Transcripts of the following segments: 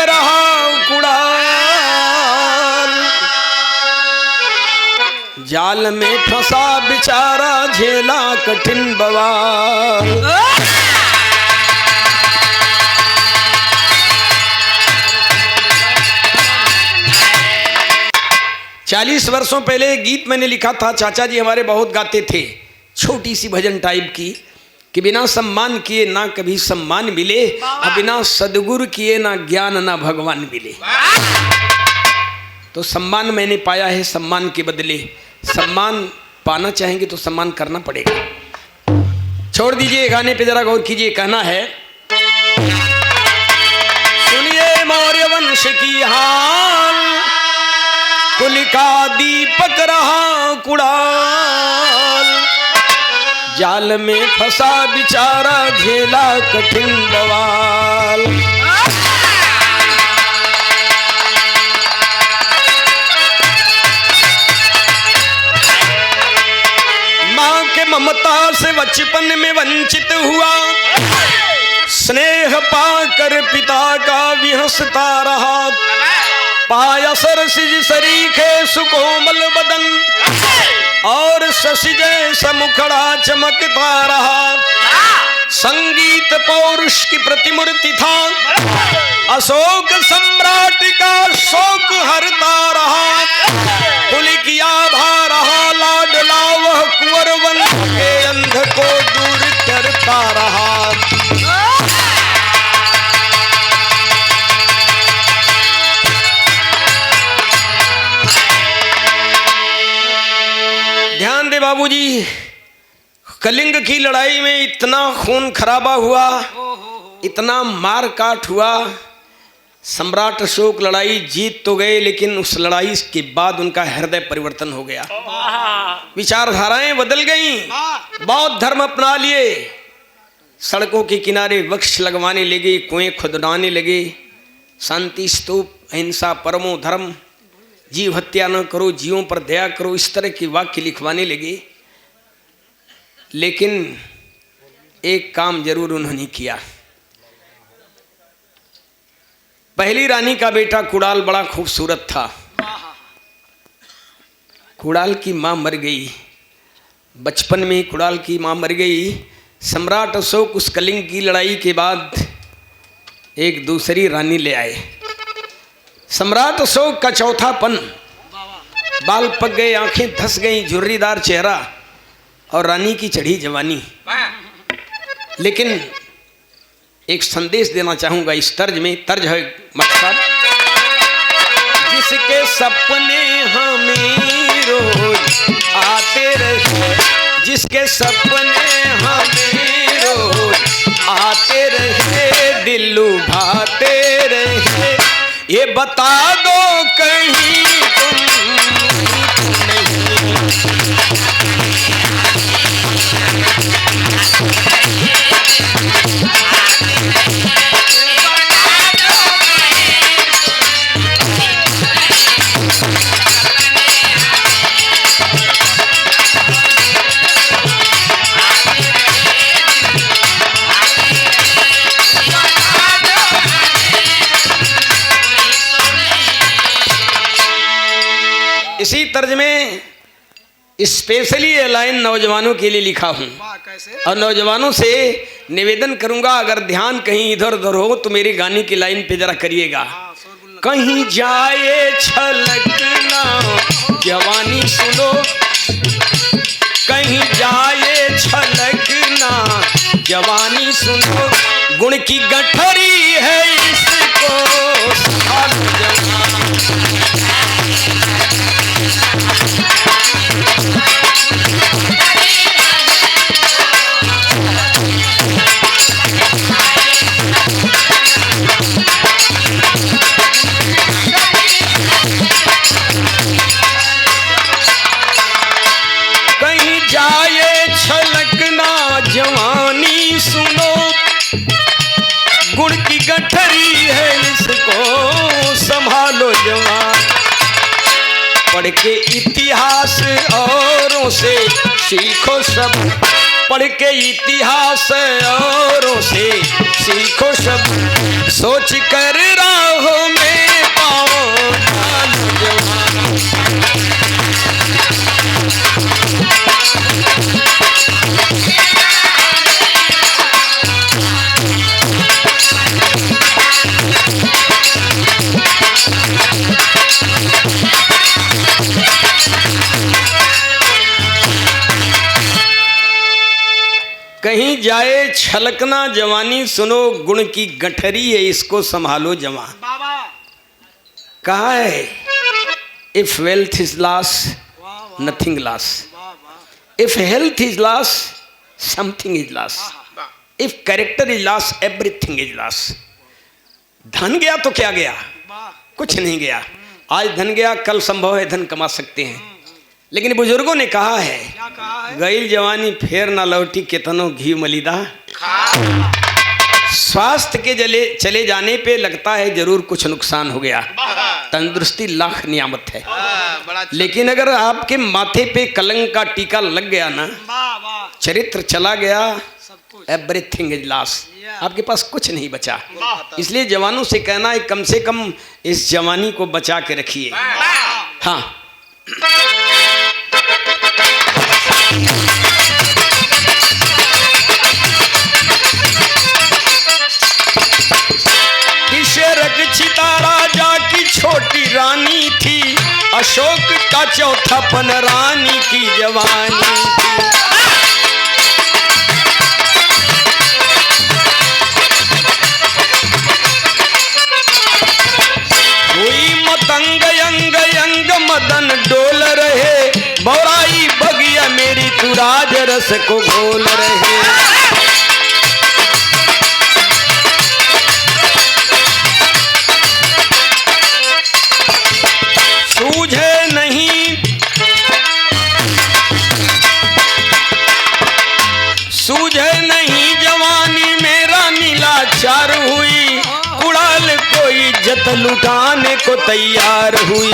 रहा कुड़ाल, जाल में फंसा बेचारा झेला कठिन बवाल। 40 वर्षों पहले एक गीत मैंने लिखा था, चाचा जी हमारे बहुत गाते थे, छोटी सी भजन टाइप की, कि बिना सम्मान किए ना कभी सम्मान मिले, और बिना सदगुरु किए ना ज्ञान ना भगवान मिले। तो सम्मान मैंने पाया है, सम्मान के बदले सम्मान पाना चाहेंगे तो सम्मान करना पड़ेगा। छोड़ दीजिए गाने पे जरा गौर कीजिए, कहना है सुनिए मौर्य वंश की हाल, कुल का दीपक रहा कुड़ाल, जाल में फंसा बेचारा झेला कठिन बवाल। मां के ममता से बचपन में वंचित हुआ, स्नेह पाकर पिता का विहसता रहा, पाया सरसिज सरीखे सुकोमल बदन, और शशि जैसा मुखड़ा चमकता रहा, संगीत पौरुष की प्रतिमूर्ति था, अशोक सम्राट का शोक हरता रहा, पुलिकिया भा रहा लाडला वह कुंवर वन के अंध को दूर करता रहा। ध्यान दे बाबूजी, कलिंग की लड़ाई में इतना खून खराबा हुआ, इतना मार काट हुआ, सम्राट अशोक लड़ाई जीत तो गए, लेकिन उस लड़ाई के बाद उनका हृदय परिवर्तन हो गया, विचारधाराएं बदल गईं, बौद्ध धर्म अपना लिए, सड़कों के किनारे वृक्ष लगवाने लगे, कुएं खुदवाने लगे, शांति स्तूप, अहिंसा परमो धर्म, जीव हत्या न करो, जीवों पर दया करो, इस तरह के वाक्य लिखवाने लगे। लेकिन एक काम जरूर उन्होंने किया। पहली रानी का बेटा कुड़ाल बड़ा खूबसूरत था। कुड़ाल की मां मर गई, बचपन में ही कुड़ाल की मां मर गई। सम्राट अशोक उस कलिंग की लड़ाई के बाद एक दूसरी रानी ले आए। सम्राट अशोक का चौथापन, बाल पक गए, आंखें धस गईं, झुर्रीदार चेहरा, और रानी की चढ़ी जवानी। लेकिन एक संदेश देना चाहूंगा इस तर्ज में, तर्ज है मकसद, जिसके सपने हमें रोज आते रहे, जिसके सपने हमें रोज आते रहे, दिल लुभाते रहे, ये बता दो कहीं तुम नहीं। इसी तर्ज में स्पेशली ये लाइन नौजवानों के लिए लिखा हूं, और नौजवानों से निवेदन करूंगा, अगर ध्यान कहीं इधर उधर हो तो मेरे गाने की लाइन पे जरा करिएगा। कहीं जाए छलकना जवानी सुनो, कहीं जाए छलकना जवानी सुनो, गुण की गठरी है इसको संभालो जवानी। कहीं जाए छलकना जवानी सुनो, गुण की गठरी है इसको संभालो जवान। पढ़ के इतिहास औरों से सीखो सब, पढ़ के इतिहास औरों से सीखो सब, सोच कर राहों में पाओ डालो जवाना। कहीं जाए छलकना जवानी, सुनो गुण की गठरी है, इसको संभालो जवान। कहा है if wealth is loss nothing loss, if health is loss something is loss, if character is loss everything is loss. धन गया तो क्या गया, कुछ नहीं गया। आज धन गया, कल संभव है धन कमा सकते हैं, लेकिन बुजुर्गों ने कहा है गई जवानी फेर ना लौटी केतनो घी मलिदा। स्वास्थ्य के चले जाने पे लगता है जरूर कुछ नुकसान हो गया। तंदुरुस्ती लाख नियामत है, लेकिन अगर आपके माथे पे कलंक का टीका लग गया ना, चरित्र चला गया, एवरीथिंग इज लॉस, आपके पास कुछ नहीं बचा। इसलिए जवानों से कहना है कम से कम इस जवानी को बचा के रखिए। हाँ, रक्षिता राजा की छोटी रानी थी, अशोक का चौथापन रानी की जवानी थी। हुई मतंग यंग यंग मदन डोल रहे, बौराई बगिया मेरी तू राज रस को घोल रहे। सूझे नहीं जवानी मेरा नीलाचार हुई, कुड़ाल को इज्जत लुटाने को तैयार हुई।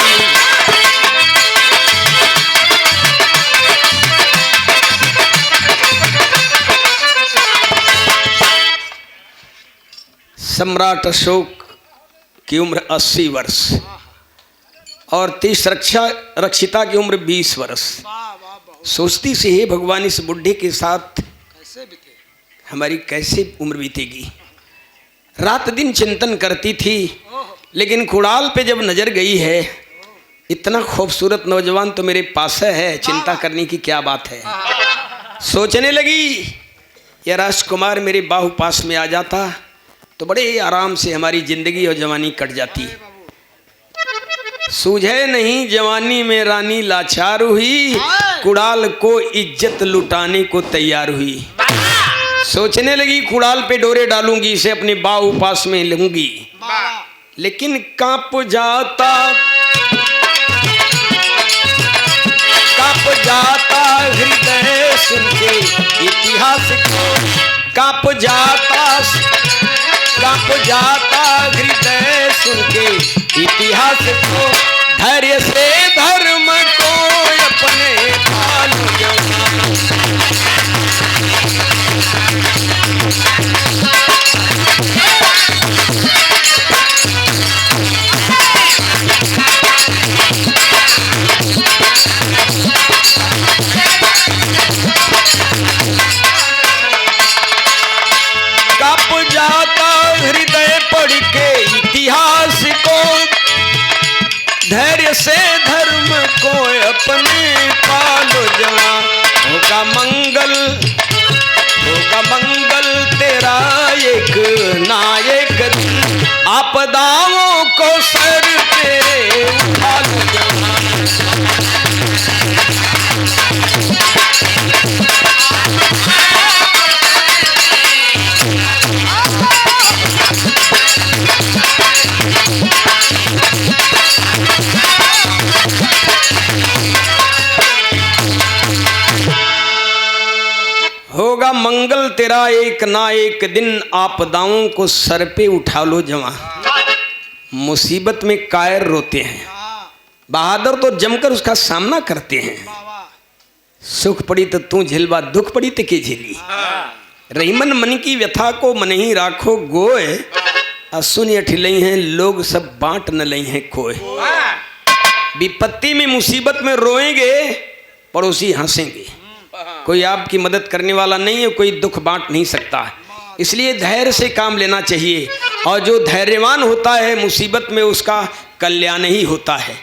सम्राट अशोक की उम्र 80 वर्ष और 30 रक्षिता की उम्र 20 वर्ष। सोचती सी हे भगवान, इस बुढ़े के साथ हमारी कैसे उम्र बीतेगी। रात दिन चिंतन करती थी, लेकिन कुड़ाल पे जब नजर गई है, इतना खूबसूरत नौजवान तो मेरे पास है, चिंता करने की क्या बात है। सोचने लगी यह राजकुमार मेरे बाहु पास में आ जाता तो बड़े आराम से हमारी जिंदगी और जवानी कट जाती। सूझे नहीं जवानी में रानी लाचार हुई, कुड़ाल को इज्जत लुटाने को तैयार हुई। सोचने लगी कुड़ाल पे डोरे डालूंगी, इसे अपने बाहु पास में लूंगी, लेकिन कांप जाता हृदय सुन के इतिहास को, कांप जाता हृदय सुन के इतिहास को। धैर्य से धर्म को अपने पालो जवान। कप जाता हृदय पढ़ के इतिहास को, धैर्य से धर्म को अपने पालो जवान। होगा मंगल तेरा एक ना एक दिन, आपदाओं को सर पे उठा लो जवान। होगा मंगल तेरा एक ना एक दिन, आपदाओं को सर पे उठा लो जवान। मुसीबत में कायर रोते हैं, बहादुर तो जमकर उसका सामना करते हैं। सुख पड़ी तो तू झेलवा, दुख पड़ी तो के झेली। रहीमन मन की व्यथा को मन ही राखो गोय, असुन अठिलई हैं लोग सब बांट न लई हैं कोई। विपत्ति में मुसीबत में रोएंगे पड़ोसी हंसेंगे, कोई आपकी मदद करने वाला नहीं है, कोई दुख बांट नहीं सकता। इसलिए धैर्य से काम लेना चाहिए और जो धैर्यवान होता है मुसीबत में उसका कल्याण ही होता है।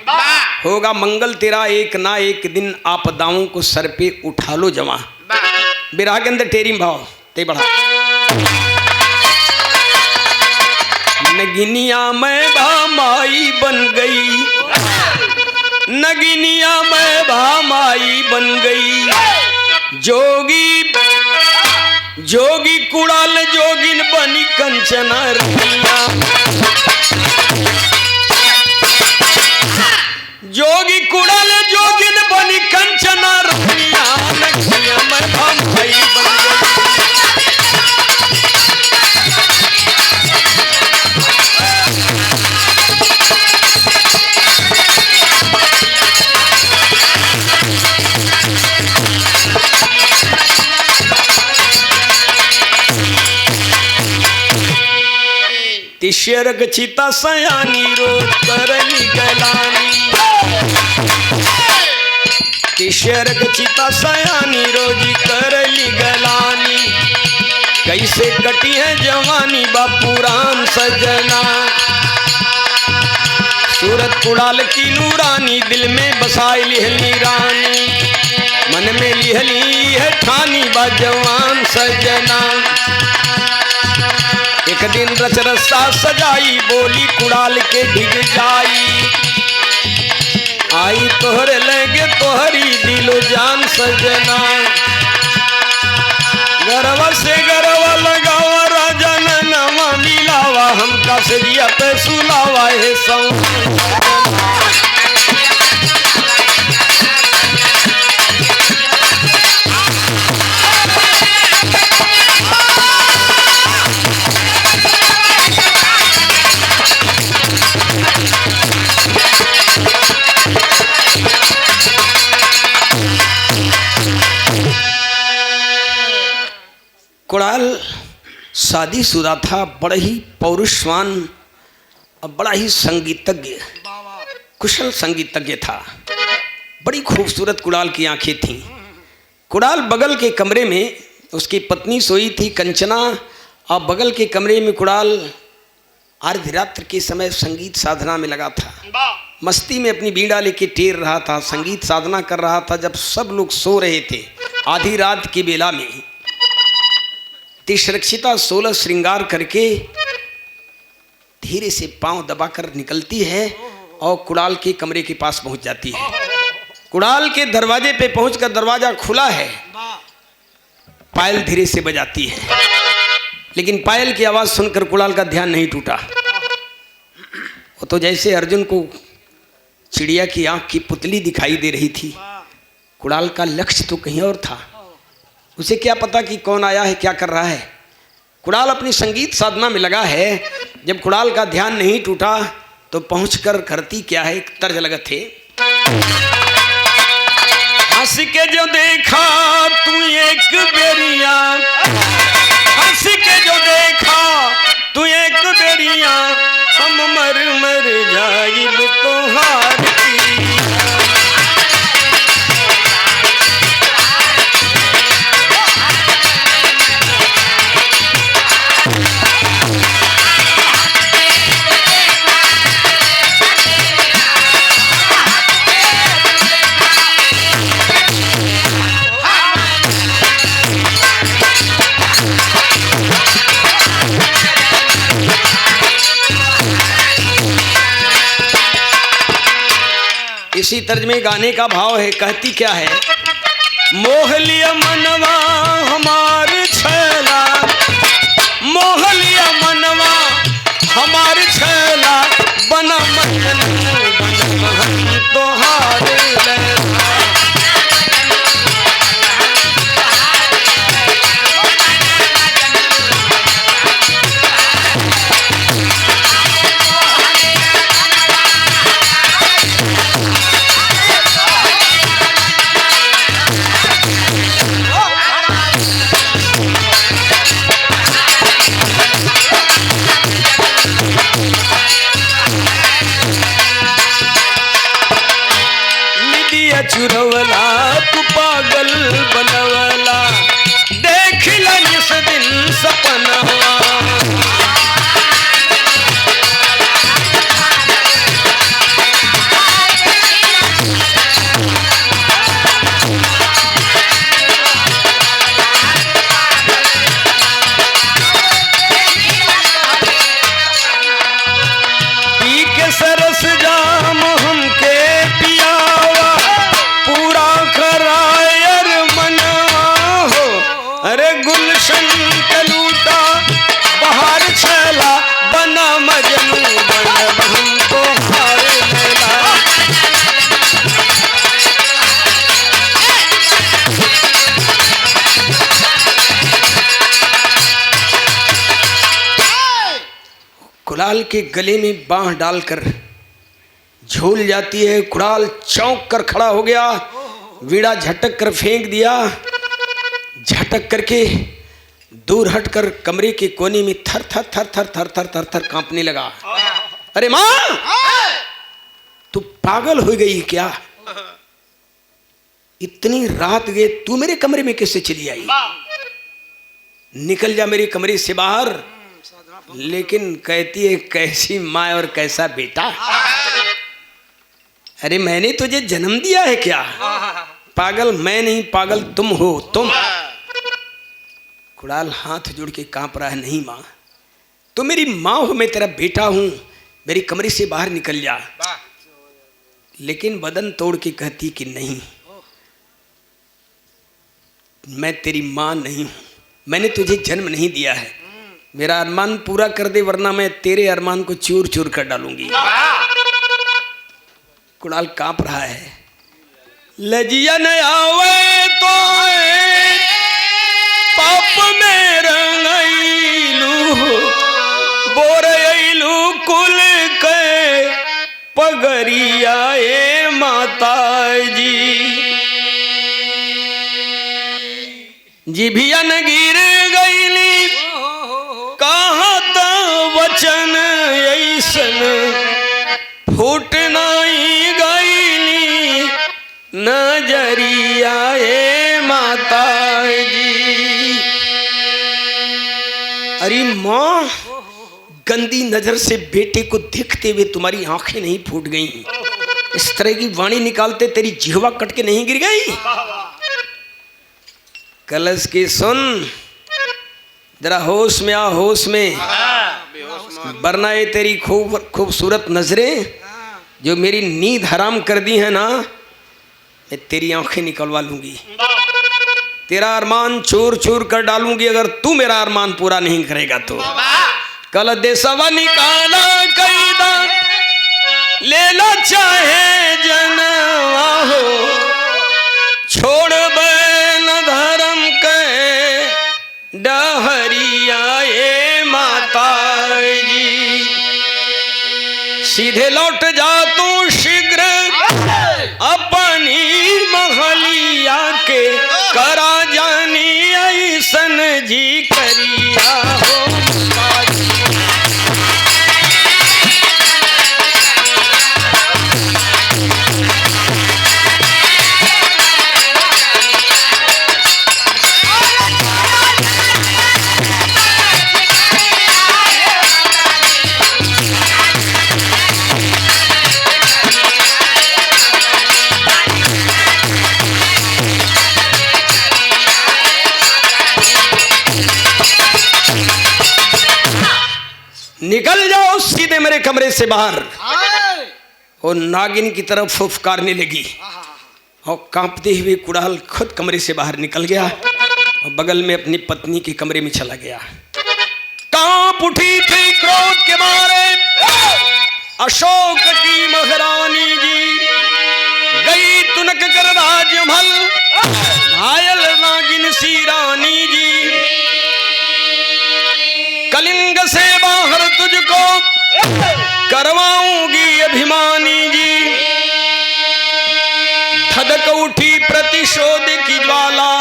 होगा मंगल तेरा एक ना एक दिन, आपदाओं को सर पे उठा लो जवां। बिरहा के अंदर टेरी भाव ते बढ़ा। नगिनिया मैं भामाई बन गई, नगिनिया मैं भामाई बन गई, जोगी जोगी कुड़ाल जोगिन बनी कंचना रनिया, जोगी कुड़ाल जोगिन बनी कंचना रनिया, नगिनिया मैं भामाई बन गई। तिशरग चिता सयानी रोज करली गलानी, तिशरग चिता सयानी रोज करली गलानी, कैसे कटी है जवानी बापुरान सजना, सूरत कुड़ाल की नूरानी दिल में बसाई लिहली रानी, मन में लिहली है ठानी बा जवान सजना। एक दिन रच रस्ता सजाई बोली कुड़ाल के ढिग जाई, आई तोहरे लगे तोहरी दिलो जान सजना, गरवा से गरवा लगावा राजा नवा मिलावा, हमका सरिया पे सुलावा है सौ। कुड़ाल शादीशुदा था, बड़ा ही पौरुषवान और बड़ा ही संगीतज्ञ, कुशल संगीतज्ञ था। बड़ी खूबसूरत कुड़ाल की आंखें थीं। कुड़ाल बगल के कमरे में उसकी पत्नी सोई थी कंचना, और बगल के कमरे में कुड़ाल अर्धरात्र के समय संगीत साधना में लगा था। मस्ती में अपनी बीड़ा लेके टेर रहा था, संगीत साधना कर रहा था। जब सब लोग सो रहे थे आधी रात की बेला में तिशरक्षिता 16 श्रृंगार करके धीरे से पांव दबाकर निकलती है और कुड़ाल के कमरे के पास पहुंच जाती है। कुड़ाल के दरवाजे पे पहुंचकर दरवाजा खुला है, पायल धीरे से बजाती है, लेकिन पायल की आवाज सुनकर कुड़ाल का ध्यान नहीं टूटा। वो तो जैसे अर्जुन को चिड़िया की आंख की पुतली दिखाई दे रही थी। कुड़ाल का लक्ष्य तो कहीं और था। उसे क्या पता कि कौन आया है, क्या कर रहा है। कुड़ाल अपनी संगीत साधना में लगा है। जब कुड़ाल का ध्यान नहीं टूटा तो पहुंचकर करती क्या है, एक तर्ज लगत थे। हंस के जो देखा तू एक बेरिया, हंस के जो देखा तू एक बेरिया, हम मर मर जाइब तोहार की। इसी तर्ज में गाने का भाव है। कहती क्या है, मोह लिया मनवा हमार छैला, मोह लिया मनवा हमार छैला, बना मजनू बन महन तोहार लैला। कुड़ाल के गले में बांह डालकर झूल जाती है। कुड़ाल चौंक कर खड़ा हो गया, वीणा झटक कर फेंक दिया, झटक करके दूर हटकर कमरे के कोने में थर थर थर थर थर थर थर थर कांपने लगा। अरे माँ, तू पागल हो गई क्या? इतनी रात गए तू मेरे कमरे में कैसे चली आई? निकल जा मेरे कमरे से बाहर। लेकिन कहती है कैसी माँ और कैसा बेटा। अरे मैंने तुझे जन्म दिया है क्या? पागल मैं नहीं, पागल तुम हो तुम। कुड़ाल हाथ जोड़ के कांप रहा है। नहीं माँ, तो मेरी माँ हो, मैं तेरा बेटा हूं, मेरी कमरे से बाहर निकल जा। लेकिन बदन तोड़ के कहती कि नहीं, मैं तेरी माँ नहीं हूं, मैंने तुझे जन्म नहीं दिया है। मेरा अरमान पूरा कर दे वरना मैं तेरे अरमान को चूर चूर कर डालूंगी। कुड़ाल कांप रहा है। लजिया न आवे तो पाप में रंगैलू, बोरैलू कुल के पगरिया ए माता जी। जिभियन गिर गईली कहाँ तो वचन ऐसन, फूट नहीं गईली नजरिया ए माता जी। अरे माँ, गंदी नजर से बेटे को देखते हुए तुम्हारी आंखें नहीं फूट गईं? इस तरह की वाणी निकालते तेरी जिह्वा कट के नहीं गिर गई? कलश की सुन, जरा होश में आ, होश में, वरना ये तेरी खूबसूरत नजरें जो मेरी नींद हराम कर दी है ना, मैं तेरी आंखें निकलवा लूंगी, तेरा अरमान चूर चूर कर डालूंगी अगर तू मेरा अरमान पूरा नहीं करेगा तो। कल देसवा निकाला कैदा लेला चाहे जनवा हो, छोड़ बैन धर्म के डहरिया ए माता जी। सीधे लौट जा तू शीघ्र अपनी महलिया के, करा जानी ऐसन जी करिया हो। निकल जाओ सीधे मेरे कमरे से बाहर। और नागिन की तरफ फुफकारने लगी और कांपते हुए कुड़ाल खुद कमरे से बाहर निकल गया और बगल में अपनी पत्नी के कमरे में चला गया। कांप उठी थी क्रोध के मारे अशोक की महारानी जी, गई तुनक कर राजमहल घायल नागिन सी रानी जी। कलिंग से बाहर तुझको करवाऊंगी अभिमानी जी। धधक उठी प्रतिशोध की ज्वाला,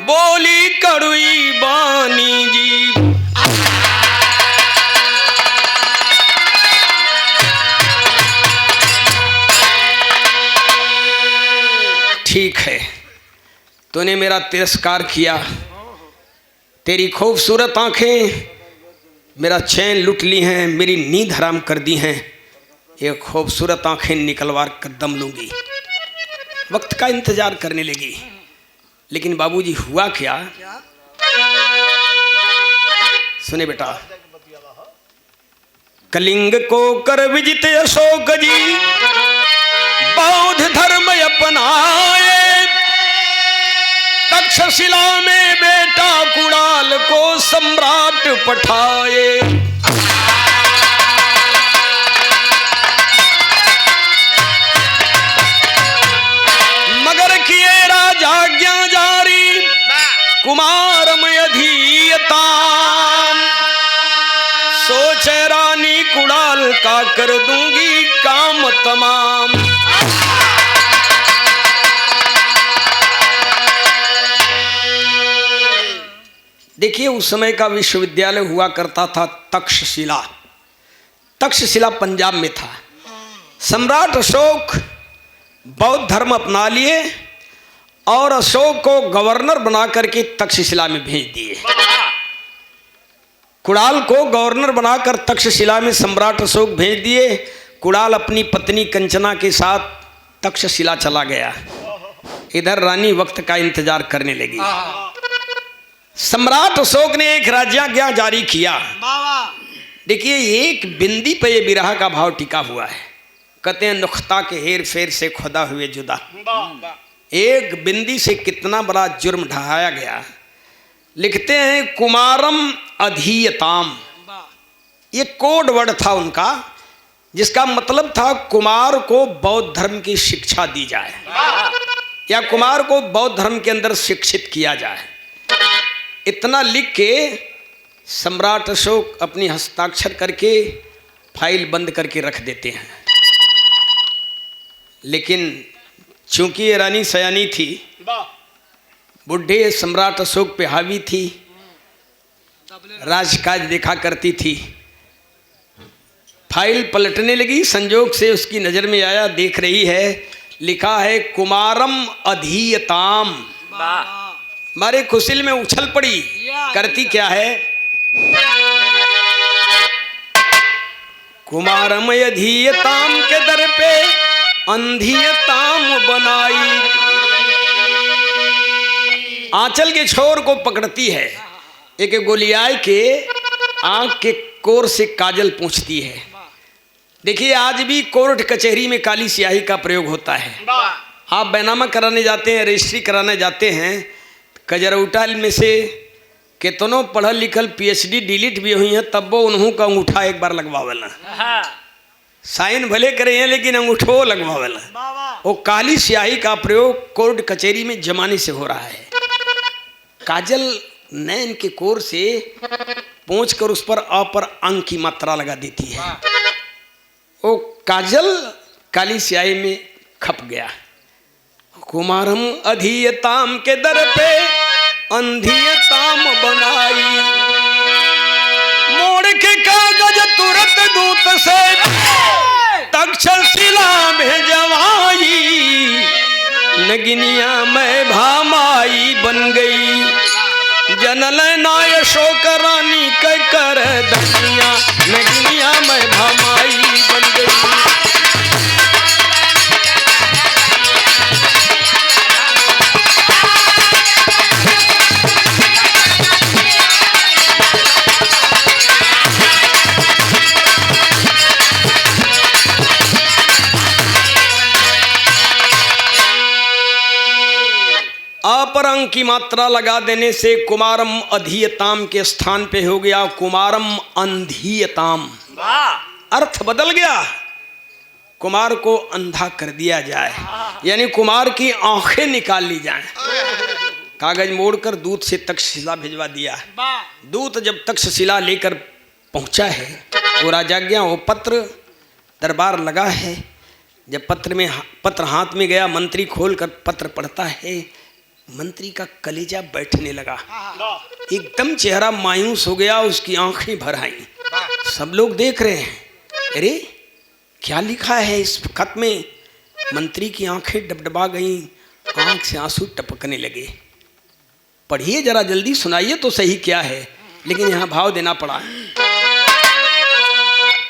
बोली कड़ुई बानी जी। ठीक है, तूने मेरा तिरस्कार किया, तेरी खूबसूरत आंखें मेरा चैन लुट ली हैं, मेरी नींद हराम कर दी हैं। ये खूबसूरत आंखें निकलवा कर दम लूंगी। वक्त का इंतजार करने लगी। लेकिन बाबूजी हुआ क्या? सुने बेटा, कलिंग को कर विजित अशोक जी, बौद्ध धर्म अपनाए। तक्षशिला में बेटा कुड़ाल को सम्राट पठाए। मगर किए राजाज्ञा जारी, कुमार में अधीयता। सोचे रानी कुड़ाल का कर दूंगी काम तमाम। देखिए उस समय का विश्वविद्यालय हुआ करता था तक्षशिला। तक्षशिला पंजाब में था। सम्राट अशोक बौद्ध धर्म अपना लिए और अशोक को गवर्नर बना करके तक्षशिला में भेज दिए। कुणाल को गवर्नर बनाकर तक्षशिला में सम्राट अशोक भेज दिए। कुणाल अपनी पत्नी कंचना के साथ तक्षशिला चला गया। इधर रानी वक्त का इंतजार करने लगी। सम्राट अशोक ने एक राज्याज्ञा जारी किया। देखिए एक बिंदी पे ये विरह का भाव टिका हुआ है। कहते हैं नुख्ता के हेर फेर से खुदा हुए जुदा। एक बिंदी से कितना बड़ा जुर्म ढहाया गया। लिखते हैं कुमारम अधीयताम, ये कोड वर्ड था उनका, जिसका मतलब था कुमार को बौद्ध धर्म की शिक्षा दी जाए या कुमार को बौद्ध धर्म के अंदर शिक्षित किया जाए। इतना लिख के सम्राट अशोक अपनी हस्ताक्षर करके फाइल बंद करके रख देते हैं। लेकिन चूंकि ये रानी सयानी थी, बुढ़े सम्राट अशोक पे हावी थी, राजकाज देखा करती थी, फाइल पलटने लगी। संजोग से उसकी नजर में आया, देख रही है, लिखा है कुमारम अधीयताम। मारे खुशिल में उछल पड़ी। करती क्या है, कुमारम अधीयताम के दर पे अंधीयताम बनाई। आंचल के छोर को पकड़ती है, एक गोलियाई के आंख के कोर से काजल पूंछती है। देखिए आज भी कोर्ट कचहरी में काली स्याही का प्रयोग होता है। आप बैनामा कराने जाते हैं, रजिस्ट्री कराने जाते हैं, कजरौटा में से कितनों पढ़ल लिखल पीएचडी डिलीट भी हुई हैं, तब वो उन्हों का अंगूठा एक बार लगवावेला। साइन भले करे हैं लेकिन अंगूठो लगवावेला। वो काली स्याही का प्रयोग कोर्ट कचहरी में जमाने से हो रहा है। काजल नैन के कोर से पहुँच कर उस पर अ पर अंक की मात्रा लगा देती है। वो काजल काली स्याही में खप गया। कुमारम अधीयताम के दर पे अंधीयताम बनाई। मोड़ के कागज तुरंत दूत से तक्षशिला भेजवाई। नगिनिया मैं भामाई बन गई, जनल नाय अशोक रानी के कर दनिया। नगिनिया मैं भामाई बन गई। अपर अंक की मात्रा लगा देने से कुमारम अधीयताम के स्थान पे हो गया कुमारम अंधीयताम। अर्थ बदल गया, कुमार को अंधा कर दिया जाए, यानी कुमार की आंखें निकाल ली जाएं। कागज मोड़कर दूत से तक्षशिला भिजवा दिया। दूत जब तक्षशिला लेकर पहुंचा है, वो राजाज्ञा, वो पत्र दरबार लगा है। जब पत्र हाथ में गया, मंत्री खोलकर पत्र पढ़ता है। मंत्री का कलेजा बैठने लगा, एकदम चेहरा मायूस हो गया, उसकी आंखें भर आईं। सब लोग देख रहे हैं, अरे क्या लिखा है इस खत में। मंत्री की आंखें डबडबा गईं, आंख से आंसू टपकने लगे। पढ़िए जरा, जल्दी सुनाइए तो सही क्या है। लेकिन यहाँ भाव देना पड़ा।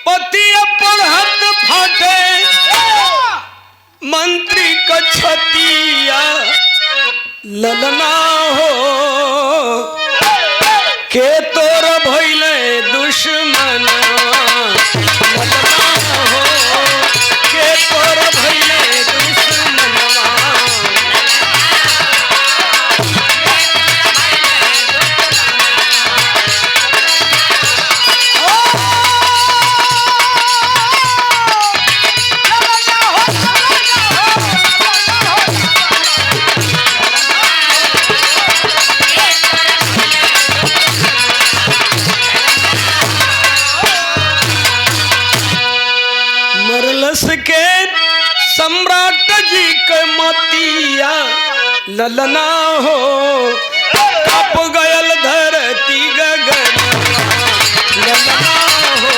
पति पढ़त फाटे मंत्री का छतिया, ललना हो के तोर भइले दुश्मन। ललना हो के तोर भइले दुश्मन। छतिया ललना हो कप गयल धरती गगन ललना हो।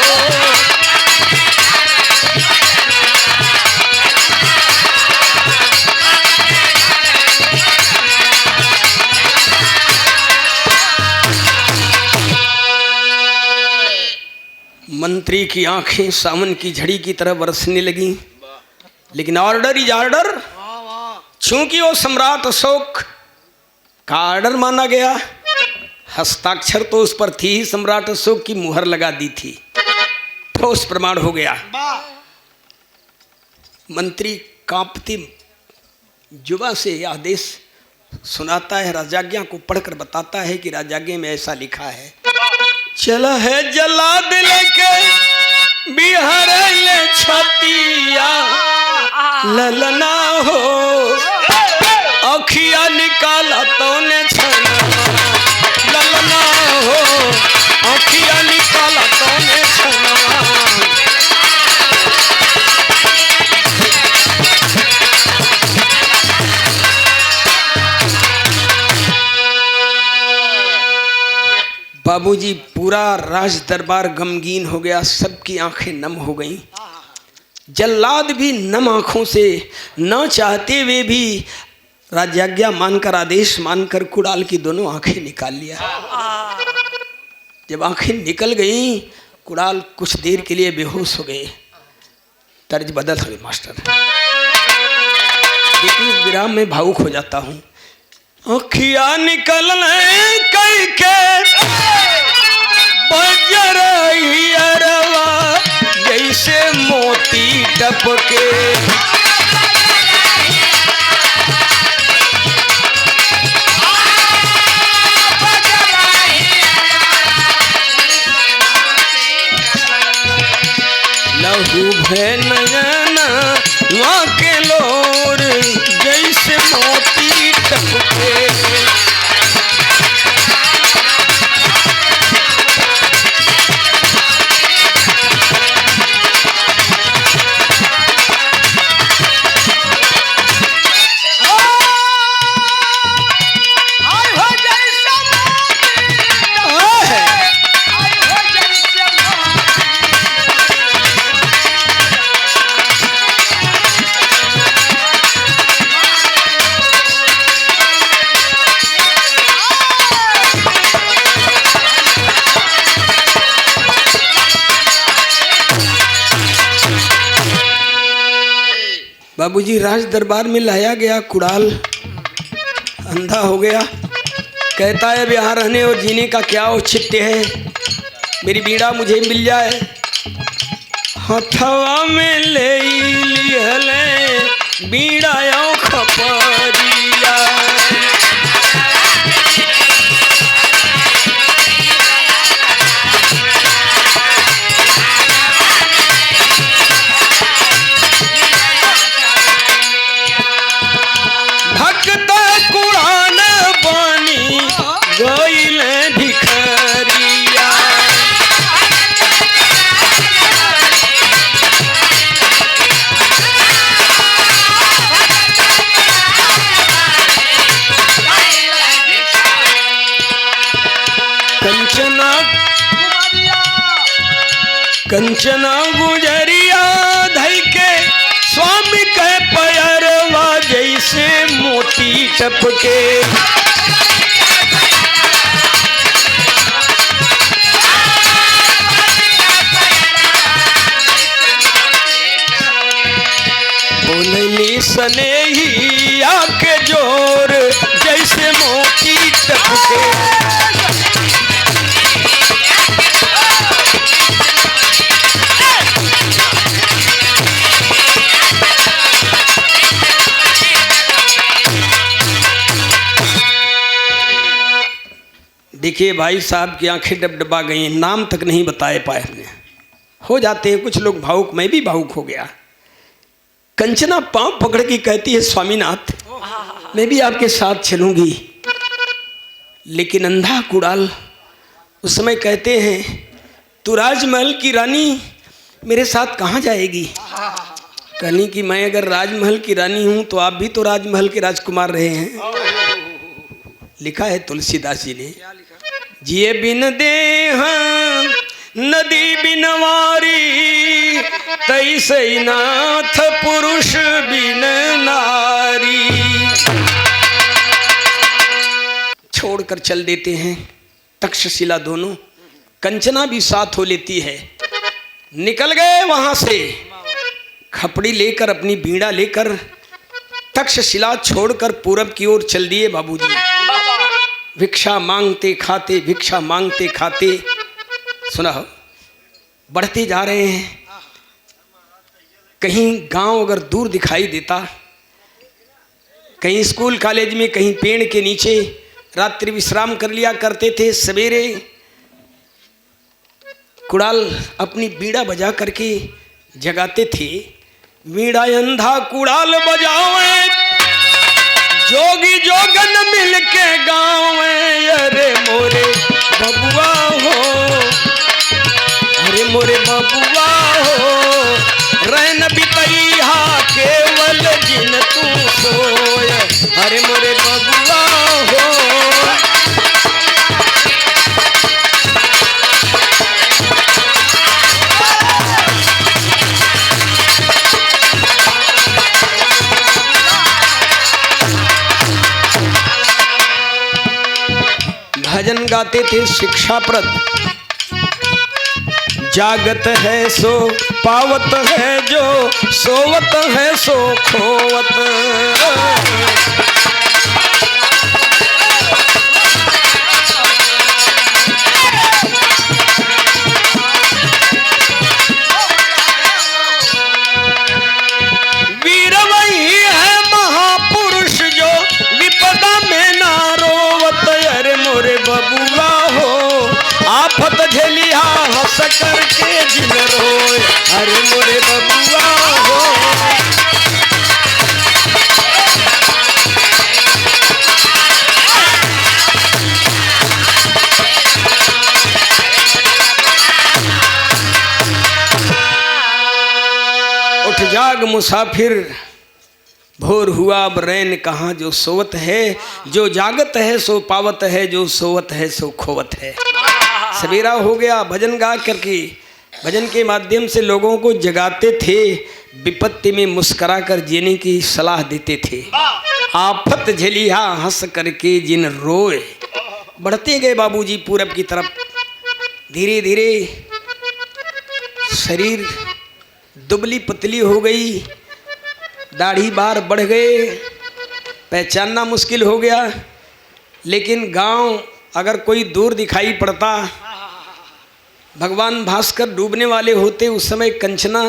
मंत्री की आंखें सावन की झड़ी की तरह बरसने लगी, लेकिन ऑर्डर इज ऑर्डर। चूंकि वो सम्राट अशोक का ऑर्डर माना गया, हस्ताक्षर तो उस पर थी, सम्राट अशोक की मुहर लगा दी थी, ठोस प्रमाण हो गया। मंत्री कांपती जुबा से आदेश सुनाता है, राजाज्ञा को पढ़कर बताता है कि राजाज्ञा में ऐसा लिखा है, चला है जल्लाद लेके बिहार ले छतिया ललना हो अखिया निकाला तो ने छना ललना हो अखिया निकाला तो ने छना। बाबूजी पूरा राज दरबार गमगीन हो गया, सबकी आंखें नम हो गईं। जल्लाद भी नम आंखों से न चाहते हुए भी राजाज्ञा मानकर आदेश मानकर कुड़ाल की दोनों आंखें निकाल लिया। जब आंखें निकल गईं, कुड़ाल कुछ देर के लिए बेहोश हो गए। तर्ज बदल हो गई मास्टर, लेकिन इस विराम में भावुक हो जाता हूँ। अखिया निकल कई के बजरवा जैसे मोती टपके लहू भय नयना वहाँ के लोर जैसे मोती टपके। बाबूजी राज दरबार में लाया गया, कुड़ाल अंधा हो गया, कहता है यहाँ रहने और जीने का क्या औचित्य है, मेरी बीड़ा मुझे मिल जाए। हथवा में ले लिहले बीड़ा खपरिया कंचना गुजरिया धई के स्वामी के पैरवा जैसे मोती टपके। बोलली सनेही आके जोर जैसे मोती टपके। देखिए भाई साहब की आंखें डबडबा गई, नाम तक नहीं बताए पाए हमने। हो जाते हैं कुछ लोग भावुक, मैं भी भावुक हो गया। कंचना पांव पकड़ के कहती है स्वामीनाथ मैं भी आपके साथ चलूंगी, लेकिन अंधा कुड़ाल उस समय कहते हैं तू राजमहल की रानी मेरे साथ कहाँ जाएगी, कहनी कि मैं अगर राजमहल की रानी हूं तो आप भी तो राजमहल के राजकुमार रहे हैं। लिखा है तुलसीदास जी ने, जिए बिन देह नदी बिन वारी, तैसे नाथ पुरुष बिन नारी। छोड़कर चल देते हैं तक्षशिला दोनों, कंचना भी साथ हो लेती है। निकल गए वहां से, खपड़ी लेकर अपनी बीड़ा लेकर तक्षशिला छोड़कर पूरब की ओर चल दिए बाबूजी। भिक्षा मांगते खाते, भिक्षा मांगते खाते, सुना हो, बढ़ते जा रहे हैं। कहीं गांव अगर दूर दिखाई देता, कहीं स्कूल कॉलेज में, कहीं पेड़ के नीचे रात्रि विश्राम कर लिया करते थे। सवेरे कुड़ाल अपनी बीड़ा बजा करके जगाते थे। बीड़ा अंधा कुड़ाल बजावे, जोगी जोगन मिल के गावे। अरे मोरे बबुआ हो, अरे मोरे बबुआ हो, रैन बितैया केवल जिन तू सोय। अरे मोरे बबुआ हो, भजन गाते थे शिक्षाप्रद। जागत है सो पावत है, जो सोवत है सो खोवत। वीर वही है महापुरुष, जो विपदा में ना रोवत। अरे मोरे बबुआ हो, आफत झेलिया हंस करके जिन रोए। अरे मोरे बबुआ हो, उठ जाग मुसाफिर, भोर हुआ अब रैन कहाँ, जो सोवत है। जो जागत है सो पावत है, जो सोवत है सो खोवत है। सवेरा हो गया, भजन गा करके, भजन के माध्यम से लोगों को जगाते थे। विपत्ति में मुस्कुरा कर जीने की सलाह देते थे। आफत झेलिया हंस करके जिन रोए। बढ़ते गए बाबूजी पूरब की तरफ। धीरे धीरे शरीर दुबली पतली हो गई, दाढ़ी बार बढ़ गए, पहचानना मुश्किल हो गया। लेकिन गांव अगर कोई दूर दिखाई पड़ता, भगवान भास्कर डूबने वाले होते, उस समय कंचना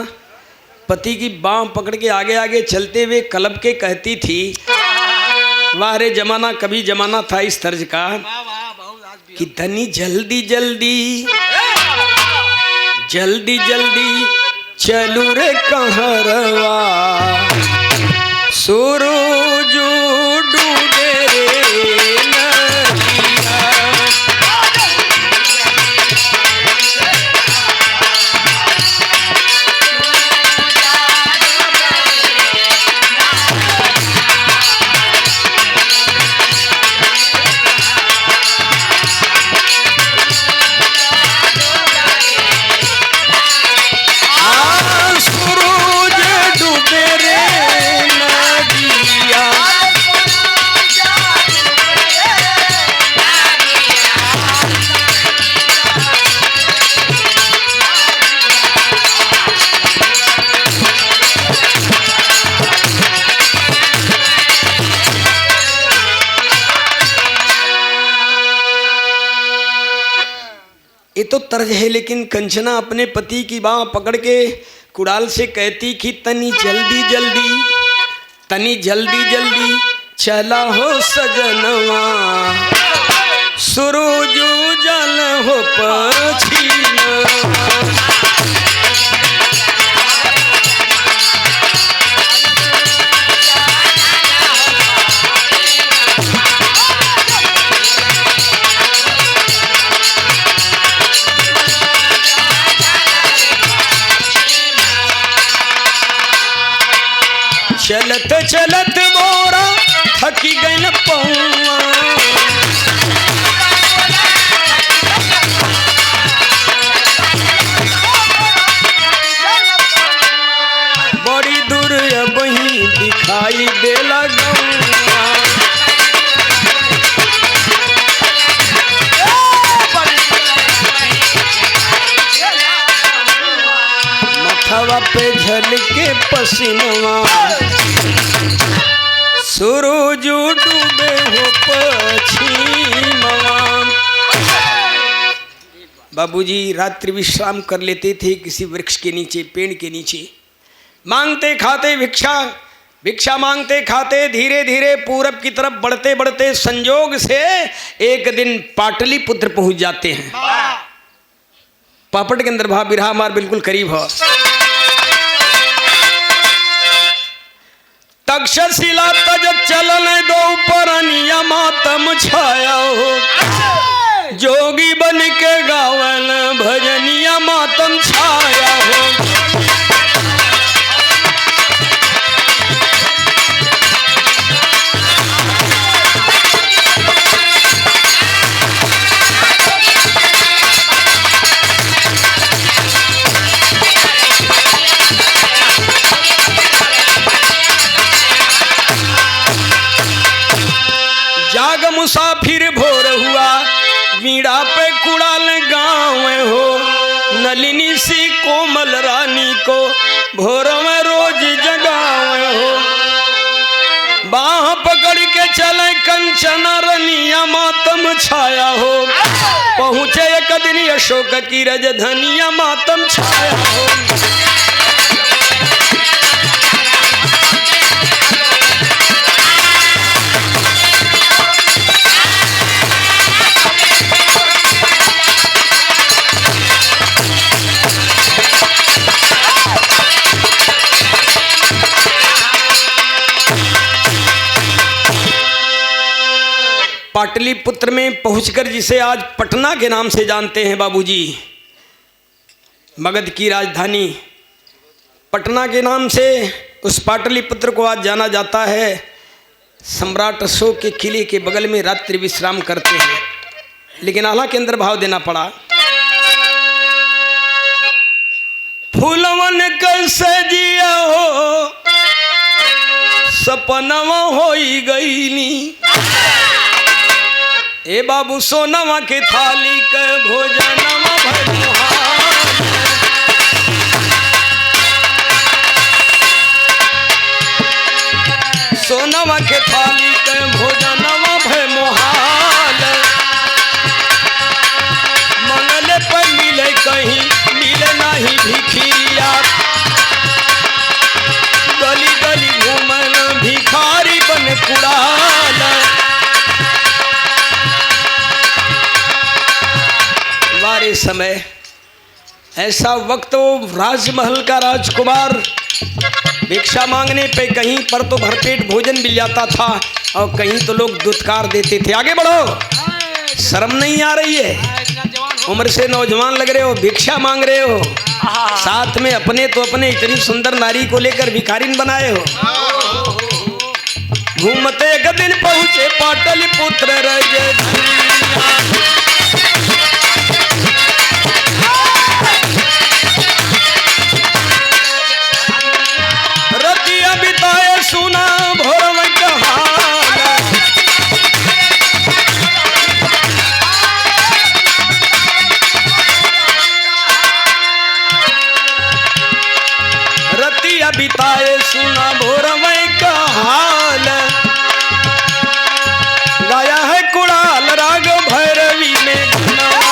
पति की बाँह पकड़ के आगे आगे चलते हुए कलब के कहती थी, वाह रे जमाना, कभी जमाना था इस तर्ज का कि तनी जल्दी जल्दी जल्दी जल्दी चलू रे कहरवा, सूरज डूबे रे नदिया। ये तो तर्ज है, लेकिन कंचना अपने पति की बाँह पकड़ के कुड़ाल से कहती कि तनी जल्दी जल्दी, तनी जल्दी जल्दी चला हो सजनवा, सूरज जल हो पछिनवा। पे झलके पसीनवा, सूरज डूबे हो पश्चिमवा। बाबूजी रात्रि विश्राम कर लेते थे किसी वृक्ष के नीचे, पेड़ के नीचे, मांगते खाते भिक्षा, भिक्षा मांगते खाते धीरे धीरे पूरब की तरफ बढ़ते बढ़ते संजोग से एक दिन पाटलिपुत्र पहुंच जाते हैं। पापड़ के अंदर भाव बिरहा मार बिल्कुल करीब हो। तक्षशिला तज चलन दो पर नियमातम छाया हो, जोगी बन के गावन भजनिया मातम छाया हो। जाग मुसाफिर भोर हुआ, वीणा पे कुड़ाल गाँव हो, नलिनी सी कोमल रानी को भोर में रोज जगावे हो। बाह पकड़ के चले कंचन रनिया मातम छाया हो, पहुँचे एक दिन अशोक की रजधनिया मातम छाया हो। पाटलिपुत्र में पहुंचकर जिसे आज पटना के नाम से जानते हैं बाबूजी, मगध की राजधानी पटना के नाम से उस पाटलिपुत्र को आज जाना जाता है। सम्राट अशोक के किले के बगल में रात्रि विश्राम करते हैं, लेकिन आला के अंदर भाव देना पड़ा। फूलवन कैसे जिया हो, सपनवा होई गईली, ए बाबू सोनवा के थाली के भोजनवा भमुहाल, सोनवा के थाली के भोजनवा भमुहाल। मंगल पर मिले कहीं मिले नहीं भिखिया, गली गली घूमन भिखारी बन कुड़ाल। हमारे समय ऐसा वक्त वो राजमहल का राजकुमार भिक्षा मांगने पे कहीं पर तो भरपेट भोजन मिल जाता था और कहीं तो लोग दुत्कार देते थे। आगे बढ़ो, शर्म नहीं आ रही है? उम्र से नौजवान लग रहे हो, भिक्षा मांग रहे हो, साथ में अपने तो अपने इतनी सुंदर नारी को लेकर भिखारिन बनाए हो। घूमते एक दिन पहुंचे पाटलिपुत्र रजधनिया, रतिया बिताए सुना भोर में कहाल। रतिया बिताए सुना भोर में कहाल, गाया है कुड़ाल राग भैरवी में घनवा।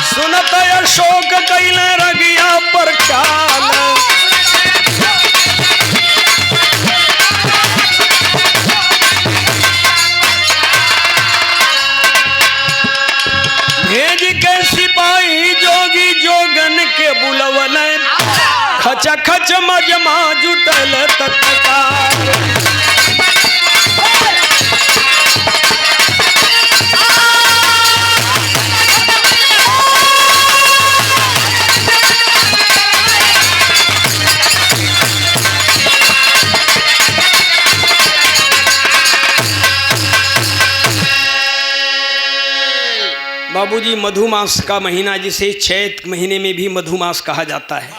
सुनत अशोक कैले रगिया पर ख्याल, भेज के सिपाही जोगी जोगन के बुलवल, खच खच मजमा जुटल तत्काल। बाबूजी मधुमास का महीना, जिसे चैत महीने में भी मधुमास कहा जाता है,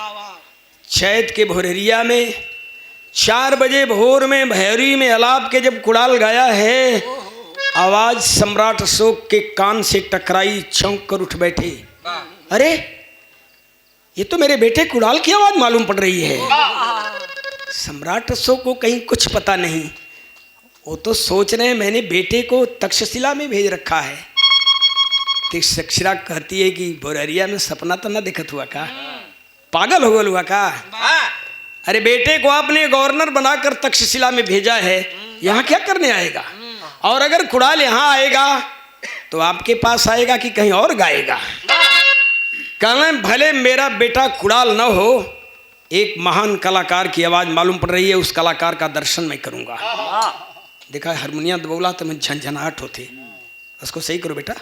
चैत के भोररिया में 4 बजे भोर में भैरवी में अलाप के जब कुड़ाल गाया है, आवाज सम्राट अशोक के कान से टकराई, चौंक कर उठ बैठे। अरे ये तो मेरे बेटे कुणाल की आवाज मालूम पड़ रही है। सम्राट अशोक को कहीं कुछ पता नहीं, वो तो सोच रहे हैं मैंने बेटे को तक्षशिला में भेज रखा है। तक्षशिला कहती है कि बोररिया में सपना तो ना दिखत हुआ का, पागल हो गल हुआ का। अरे बेटे को आपने गवर्नर बनाकर तक्षशिला में भेजा है, यहाँ क्या करने आएगा? और अगर कुणाल यहाँ आएगा तो आपके पास आएगा कि कहीं और गाएगा? कहना भले मेरा बेटा कुणाल न हो, एक महान कलाकार की आवाज मालूम पड़ रही है, उस कलाकार का दर्शन मैं करूंगा। देखा हारमोनियम दबोला तो मैं झंझनाहट होते, उसको सही करो बेटा।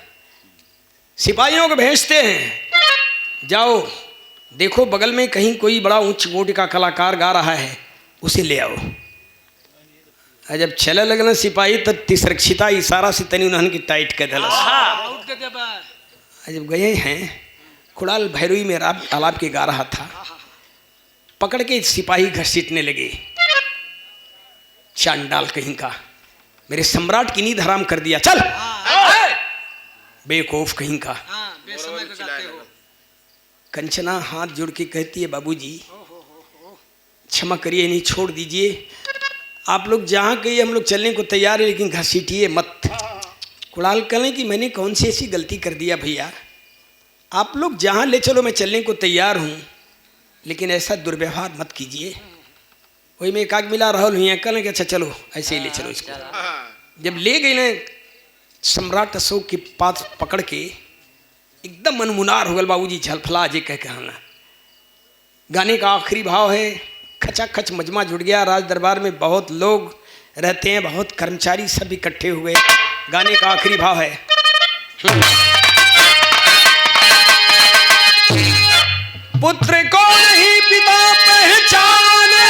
सिपाहियों को भेजते हैं, जाओ देखो बगल में कहीं कोई बड़ा उच्च कोटि का कलाकार गा रहा है, उसे ले आओ। जब चले लगना सिपाही तो तिसरक्षिता इशारा से तनी उन्होंने की टाइट कर दिला। जब गए हैं, कुणाल भैरवी में आलाप के गा रहा था, पकड़ के सिपाही घसीटने लगे। चांडाल कहीं का, मेरे सम्राट की नींद हराम कर दिया, चल बेवकूफ कहीं का। कंचना हाथ जोड़ के कहती है, बाबूजी क्षमा करिए, नहीं छोड़ दीजिए, आप लोग जहाँ कहिए हम लोग चलने को तैयार है, लेकिन घसीटिए मत। कुणाल कहें कि मैंने कौन सी ऐसी गलती कर दिया भैया, आप लोग जहाँ ले चलो मैं चलने को तैयार हूँ, लेकिन ऐसा दुर्व्यवहार मत कीजिए। वही में एकाग मिला राहुल हुई है, कल कि अच्छा चलो ऐसे ही ले चलो इसको। जब ले गई ना सम्राट अशोक के पास पकड़ के, एकदम मनमुनार हो गल बाबूजी, झलफला जे कह कहना। गाने का आखिरी भाव है, खचाखच मजमा जुट गया। राज दरबार में बहुत लोग रहते हैं, बहुत कर्मचारी सब इकट्ठे हुए। गाने का आखिरी भाव है, पुत्र को नहीं पिता पहचाने,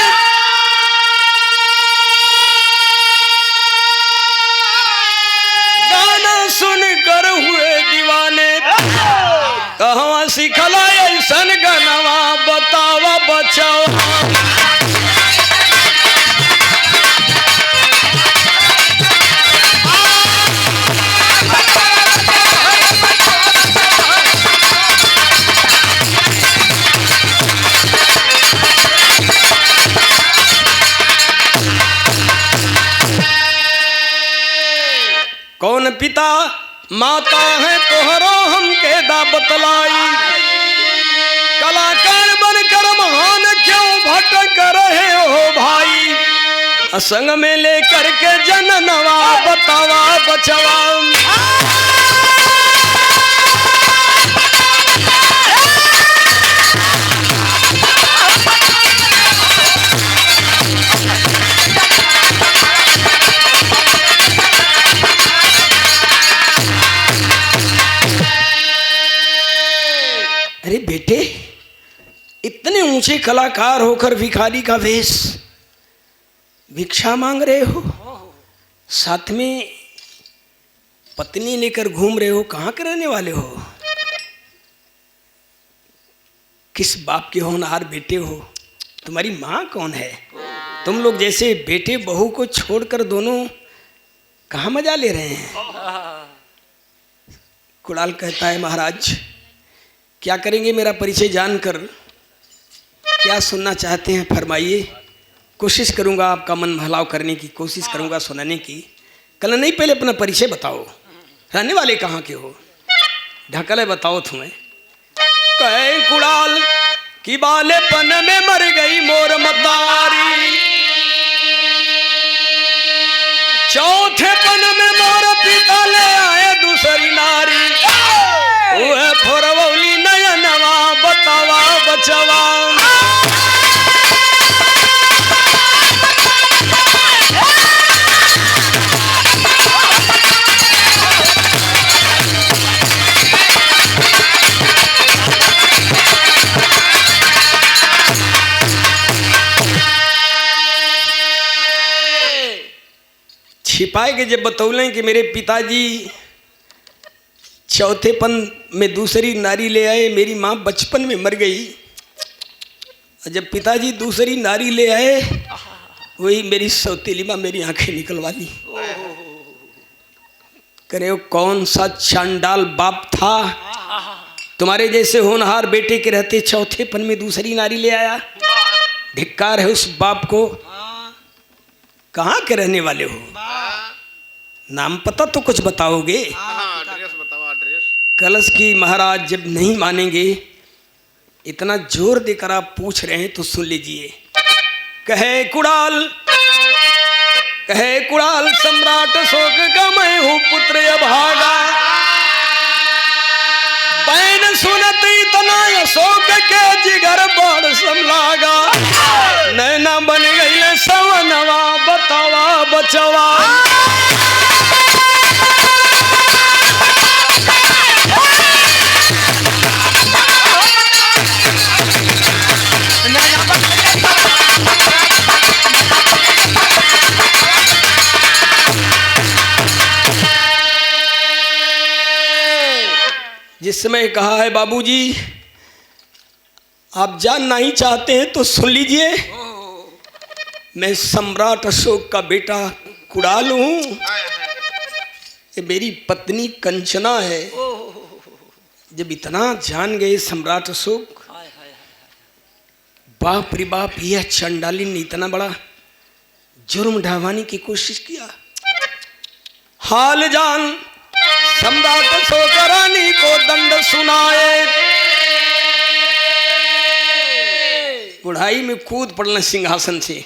गाना सुनकर हुए दीवाने, कहवा सिखला ऐसन गनवा बतावा बचाओ। कौन पिता माता है तोहरो हमके दा बतलाई, कलाकार बनकर महान क्यों भटक रहे हो भाई, असंग में लेकर के जननवा बतावा बचवा। अरे बेटे, इतने ऊंचे कलाकार होकर भिखारी का वेश, भिक्षा मांग रहे हो, साथ में पत्नी लेकर घूम रहे हो, कहाँ के रहने वाले हो? किस बाप के होनहार बेटे हो? तुम्हारी माँ कौन है? तुम लोग जैसे बेटे बहू को छोड़कर दोनों कहाँ मजा ले रहे हैं? कुणाल कहता है, महाराज क्या करेंगे मेरा परिचय जानकर, क्या सुनना चाहते हैं फरमाइए, कोशिश करूंगा आपका मन बहलाव करने की, कोशिश करूंगा सुनाने की। कल नहीं, पहले अपना परिचय बताओ, रहने वाले कहाँ के हो? ढकल है बताओ तुम्हें। कहे कुणाल कि बालेपन में मर गई मोर मतारी, चौथे पन में मोर पिता ले आए दूसरी नारी, वह फोरवली नयनवा बतावा बचवा। छिपाए के जब बतौलें कि मेरे पिताजी चौथेपन में दूसरी नारी ले आए, मेरी माँ बचपन में मर गई, जब पिताजी दूसरी नारी ले आए वही मेरी सौतेली माँ मेरी आंखें निकलवा दी। करे वो कौन सा चांडाल बाप था, तुम्हारे जैसे होनहार बेटे के रहते चौथेपन में दूसरी नारी ले आया। धिक्कार है उस बाप को। कहाँ के रहने वाले हो? नाम पता तो कुछ बताओगे? एड्रेस बताओ, एड्रेस। कलश की महाराज जब नहीं मानेंगे, इतना जोर देकर आप पूछ रहे हैं तो सुन लीजिए। कहे कुणाल सम्राट शोक का मैं हूँ पुत्र अभागा, बैन सुनत इतना अशोक के जिगर बड़ समलागा, नैना बन गई सवनवा बतावा बचवा। जिस समय कहा है बाबूजी, आप जानना ही चाहते हैं तो सुन लीजिए। मैं सम्राट अशोक का बेटा कुणाल हूं। ये मेरी पत्नी कंचना है। जब इतना जान गए सम्राट अशोक, बाप रे बाप, यह चंडालिन ने इतना बड़ा जुर्म ढावाने की कोशिश किया। हाल जान सम्राट अशोक रानी को दंड सुनाए, बुढ़ाई में कूद पड़ना सिंहासन से,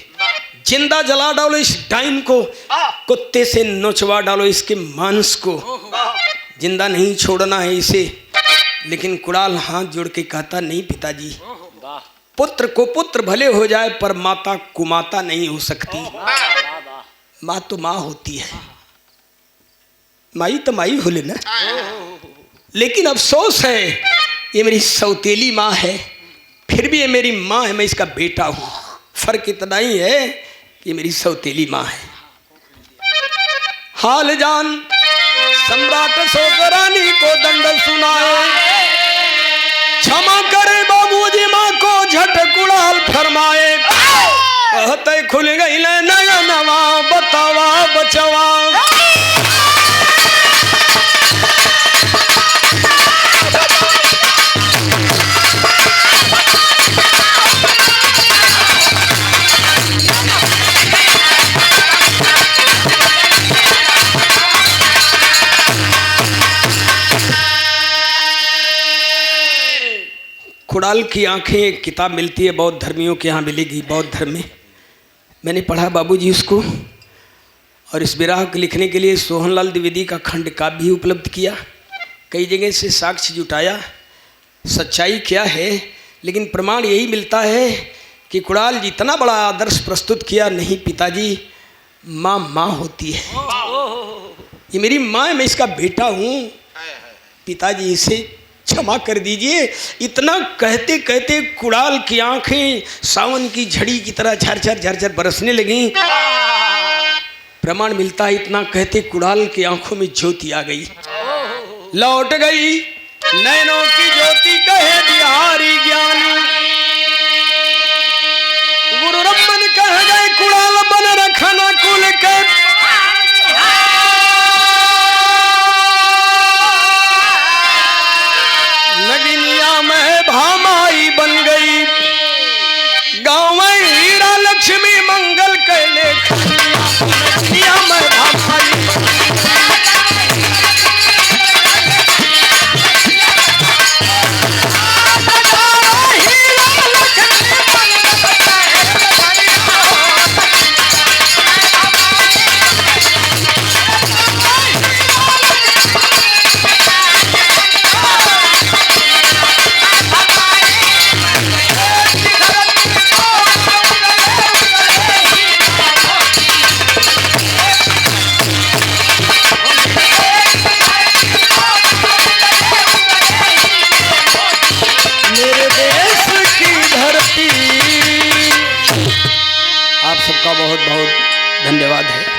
जिंदा जला डालो इस डाइन को, कुत्ते से नोचवा डालो इसके मांस को, जिंदा नहीं छोड़ना है इसे। लेकिन कुणाल हाथ जोड़ के कहता, नहीं पिताजी, पुत्र को पुत्र भले हो जाए पर माता कुमाता नहीं हो सकती। माँ तो माँ होती है, माई तो माई हो लेना। लेकिन अफसोस है ये मेरी सौतेली माँ है, फिर भी ये मेरी माँ है, मैं इसका बेटा हूँ। फर्क इतना ही है कि मेरी सौतेली माँ है। हाल जान सम्राट अशोक रानी को दंड सुनाए, क्षमा करे बाबूजी माँ को झट कुणाल फरमाए, कहते खुल गई नयनवा बतावा बचवा। कुणाल की आंखें एक किताब मिलती है, बौद्ध धर्मियों के यहाँ मिलेगी, बौद्ध धर्म में। मैंने पढ़ा बाबूजी उसको, और इस विराह को लिखने के लिए सोहनलाल द्विवेदी का खंड काव्य भी उपलब्ध किया। कई जगह से साक्ष्य जुटाया, सच्चाई क्या है, लेकिन प्रमाण यही मिलता है कि कुणाल जी इतना बड़ा आदर्श प्रस्तुत किया। नहीं पिताजी, माँ माँ होती है, ये मेरी माँ है, मैं इसका बेटा हूँ, पिताजी इसे क्षमा कर दीजिए। इतना कहते कहते कुणाल की आंखें सावन की झड़ी की तरह झरझर झरझर बरसने लगी। प्रमाण मिलता है इतना कहते कुणाल की आंखों में ज्योति आ गई, लौट गई नैनों की ज्योति, कहे बिहारी ज्ञानी। गुरु रमन कह गए कुणाल बन रखना कुल के, नगिनिया में भामाई बन गई, गाँव में हीरा लक्ष्मी मंगल के लेख, नगिनिया में भामाई बन गई। बहुत बहुत धन्यवाद है।